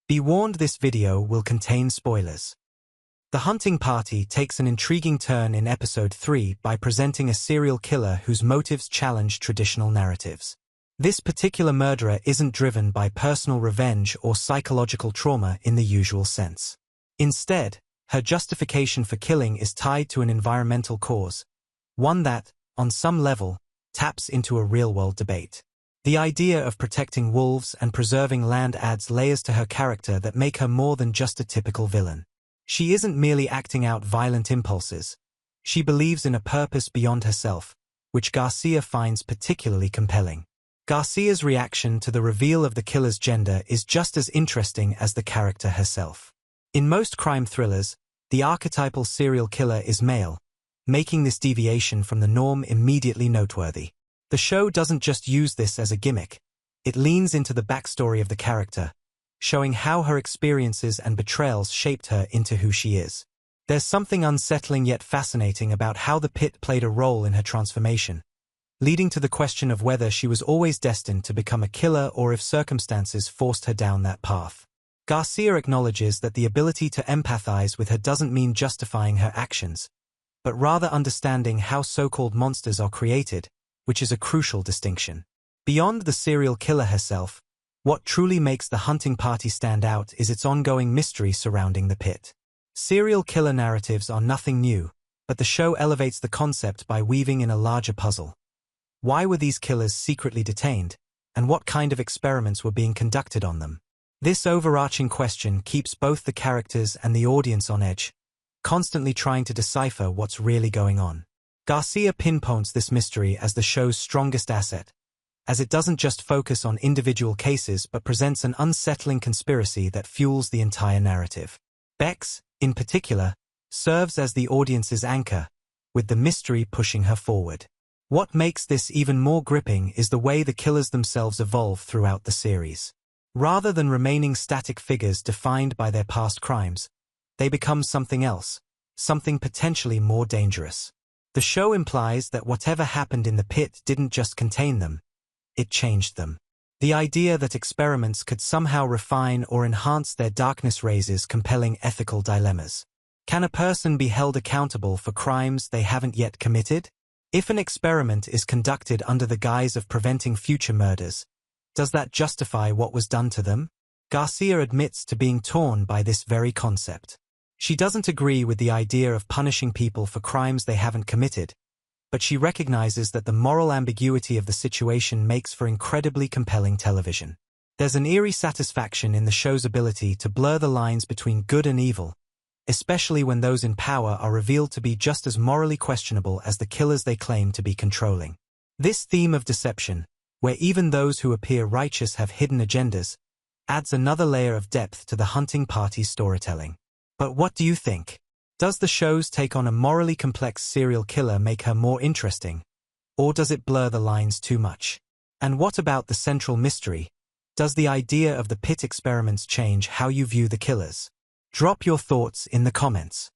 Be warned, this video will contain spoilers. The hunting party takes an intriguing turn in episode 3 by presenting a serial killer whose motives challenge traditional narratives. This particular murderer isn't driven by personal revenge or psychological trauma in the usual sense. Instead, her justification for killing is tied to an environmental cause, one that, on some level, taps into a real-world debate. The idea of protecting wolves and preserving land adds layers to her character that make her more than just a typical villain. She isn't merely acting out violent impulses. She believes in a purpose beyond herself, which Garcia finds particularly compelling. Garcia's reaction to the reveal of the killer's gender is just as interesting as the character herself. In most crime thrillers, the archetypal serial killer is male, making this deviation from the norm immediately noteworthy. The show doesn't just use this as a gimmick, it leans into the backstory of the character, showing how her experiences and betrayals shaped her into who she is. There's something unsettling yet fascinating about how the pit played a role in her transformation, leading to the question of whether she was always destined to become a killer or if circumstances forced her down that path. Garcia acknowledges that the ability to empathize with her doesn't mean justifying her actions, but rather understanding how so-called monsters are created, which is a crucial distinction. Beyond the serial killer herself, what truly makes the hunting party stand out is its ongoing mystery surrounding the pit. Serial killer narratives are nothing new, but the show elevates the concept by weaving in a larger puzzle. Why were these killers secretly detained, and what kind of experiments were being conducted on them? This overarching question keeps both the characters and the audience on edge, constantly trying to decipher what's really going on. Garcia pinpoints this mystery as the show's strongest asset, as it doesn't just focus on individual cases but presents an unsettling conspiracy that fuels the entire narrative. Bex, in particular, serves as the audience's anchor, with the mystery pushing her forward. What makes this even more gripping is the way the killers themselves evolve throughout the series. Rather than remaining static figures defined by their past crimes, they become something else, something potentially more dangerous. The show implies that whatever happened in the pit didn't just contain them, it changed them. The idea that experiments could somehow refine or enhance their darkness raises compelling ethical dilemmas. Can a person be held accountable for crimes they haven't yet committed? If an experiment is conducted under the guise of preventing future murders, does that justify what was done to them? Garcia admits to being torn by this very concept. She doesn't agree with the idea of punishing people for crimes they haven't committed, but she recognizes that the moral ambiguity of the situation makes for incredibly compelling television. There's an eerie satisfaction in the show's ability to blur the lines between good and evil, especially when those in power are revealed to be just as morally questionable as the killers they claim to be controlling. This theme of deception, where even those who appear righteous have hidden agendas, adds another layer of depth to the hunting party's storytelling. But what do you think? Does the show's take on a morally complex serial killer make her more interesting, or does it blur the lines too much? And what about the central mystery? Does the idea of the pit experiments change how you view the killers? Drop your thoughts in the comments.